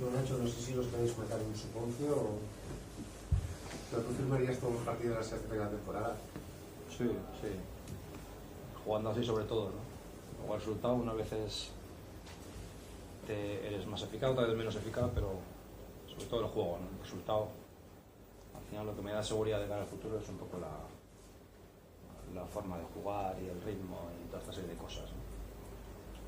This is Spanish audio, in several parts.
No, Nacho, no sé si los queréis comentar en su poncio o... ¿Pero tú firmarías todos los partidos de la sexta de la temporada? Sí, sí. Jugando así sobre todo, ¿no? Luego el resultado, unas veces eres más eficaz, otras veces menos eficaz, pero sobre todo el juego, ¿no? El resultado, al final lo que me da seguridad de cara al futuro es un poco la forma de jugar y el ritmo y toda esta serie de cosas, ¿no?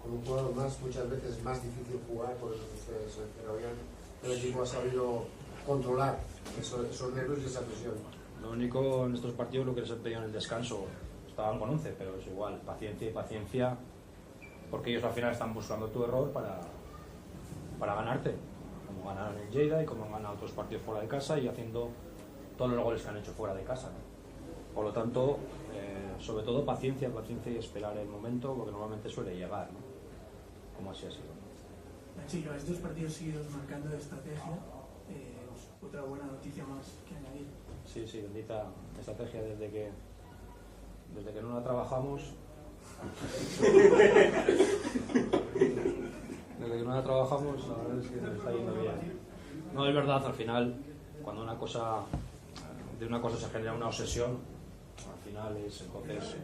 Con un jugador más, muchas veces es más difícil jugar, por eso ustedes mencionaban, el equipo ha sabido controlar esos nervios y esa presión. Lo único en estos partidos, lo que les he pedido en el descanso, estaban con 11, pero es igual, paciencia y paciencia, porque ellos al final están buscando tu error para ganarte, como ganaron en Lleida y como han ganado otros partidos fuera de casa y haciendo todos los goles que han hecho fuera de casa, ¿no? Por lo tanto, sobre todo paciencia y esperar el momento, porque normalmente suele llegar, ¿no? Como así ha sido. Nacho, lleváis 2 partidos seguidos marcando de estrategia, otra buena noticia más que añadir. Sí, sí, bendita estrategia desde que no la trabajamos. Desde que no la trabajamos, la verdad es que nos está yendo bien. No, es verdad, al final, cuando de una cosa se genera una obsesión, al final entonces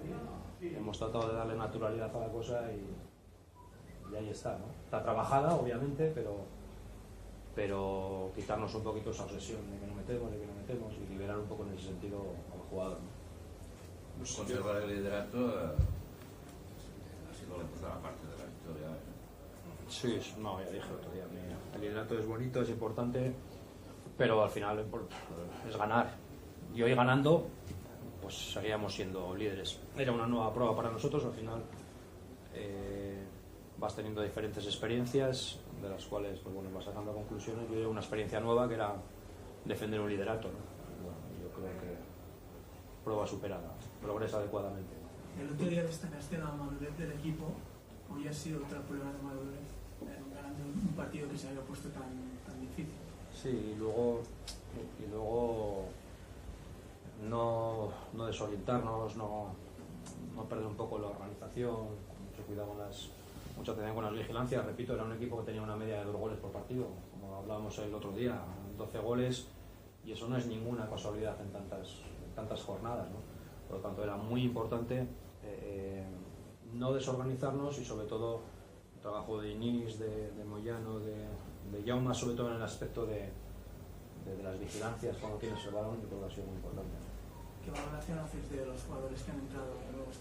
hemos tratado de darle naturalidad a la cosa y ahí está, ¿no? Está trabajada, obviamente, pero quitarnos un poquito esa obsesión de que no metemos y liberar un poco en ese sentido al jugador, ¿no? Conservar el liderato ha sido la importante parte de la victoria. Sí, no, ya dije el otro día, el liderato es bonito, es importante, pero al final es ganar. Y hoy ganando, pues seguíamos siendo líderes. Era una nueva prueba para nosotros, al final vas teniendo diferentes experiencias, de las cuales pues bueno, vas sacando conclusiones. Yo llevo una experiencia nueva que era defender un liderato, ¿no? Bueno, yo creo que prueba superada, progresa adecuadamente. El otro día destacaste la madurez del equipo, hoy ha sido otra prueba de madurez, ganando un partido que se había puesto tan difícil. Sí, y luego no desorientarnos, no perder un poco la organización, mucha atención con las vigilancias. Repito, era un equipo que tenía una media de 2 goles por partido, como hablábamos el otro día, 12 goles, y eso no es ninguna casualidad en tantas jornadas, ¿no? Por lo tanto, era muy importante no desorganizarnos y sobre todo el trabajo de Inís, de Moyano, de Jaume, sobre todo en el aspecto de las vigilancias cuando tienes el balón, yo creo que ha sido muy importante. ¿Qué valoración haces de los jugadores que han entrado nuevos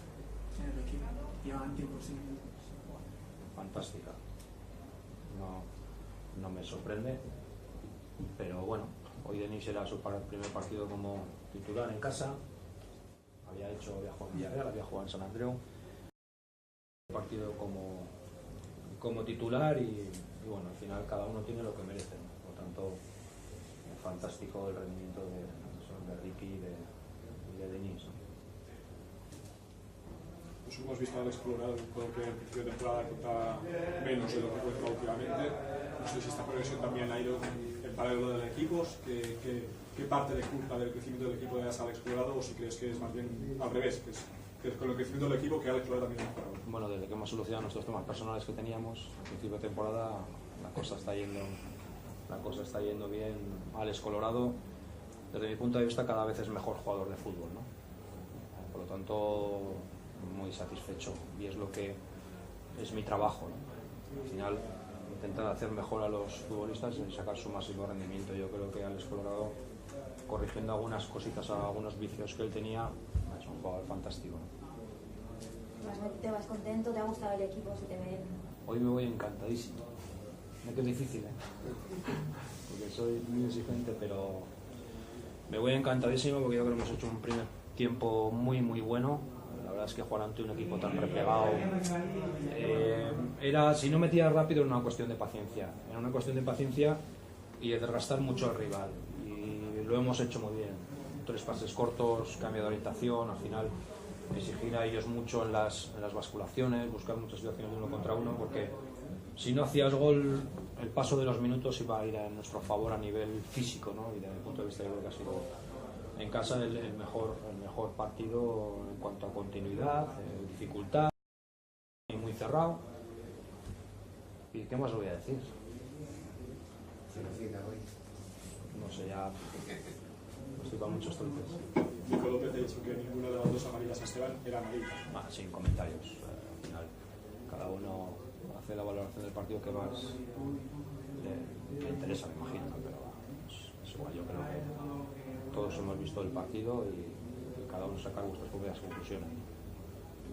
en el equipo? Llevan tiempo sin jugar. Fantástica. No me sorprende, pero bueno, hoy Denis era su primer partido como titular en casa. Había jugado en Villarreal, había jugado en San Andreu. Partido como titular y bueno, al final cada uno tiene lo que merece, ¿no? Por lo tanto, fantástico el rendimiento de Ricky y de Denis, ¿no? Pues hemos visto al explorar todo que en el principio de temporada contaba menos de lo que cuenta últimamente. No sé si esta progresión también ha ido en paralelo de los equipos, ¿qué parte de culpa del crecimiento del equipo has al explorado o si crees que es más bien al revés, que es con el crecimiento del equipo que al explorado también ha mejorado? Bueno, desde que hemos solucionado nuestros temas personales que teníamos al principio de temporada, la cosa está yendo bien. Alex Colorado, desde mi punto de vista, cada vez es mejor jugador de fútbol, ¿no? Por lo tanto, muy satisfecho y es lo que es mi trabajo, ¿no? Al final, intentar hacer mejor a los futbolistas y sacar su máximo rendimiento. Yo creo que Alex Colorado, corrigiendo algunas cositas, algunos vicios que él tenía, es un jugador fantástico, ¿no? ¿Te vas contento? ¿Te ha gustado el equipo? ¿Se te ve? Hoy me voy encantadísimo. No que es difícil, porque soy muy exigente, pero me voy encantadísimo porque yo creo que hemos hecho un primer tiempo muy muy bueno. La verdad es que jugar ante un equipo tan replegado si no metías rápido era una cuestión de paciencia. Era una cuestión de paciencia y de desgastar mucho al rival. Y lo hemos hecho muy bien. 3 pases cortos, cambio de orientación, al final exigir a ellos mucho en las basculaciones, buscar muchas situaciones de 1 contra 1, porque si no hacías gol, el paso de los minutos iba a ir a nuestro favor a nivel físico, ¿no? Y desde mi punto de vista yo creo que ha sido en casa el mejor partido en cuanto a continuidad, dificultad, y muy cerrado. ¿Y qué más os voy a decir? cocina hoy? No sé, ya no estoy para muchos truques. Nico López ha dicho que ninguna de las dos amarillas a Esteban era amarilla. Sin comentarios. Al final, cada uno hace la valoración del partido que más le interesa, me imagino, pero es igual. Yo creo que todos hemos visto el partido y cada uno sacar vuestras propias conclusiones.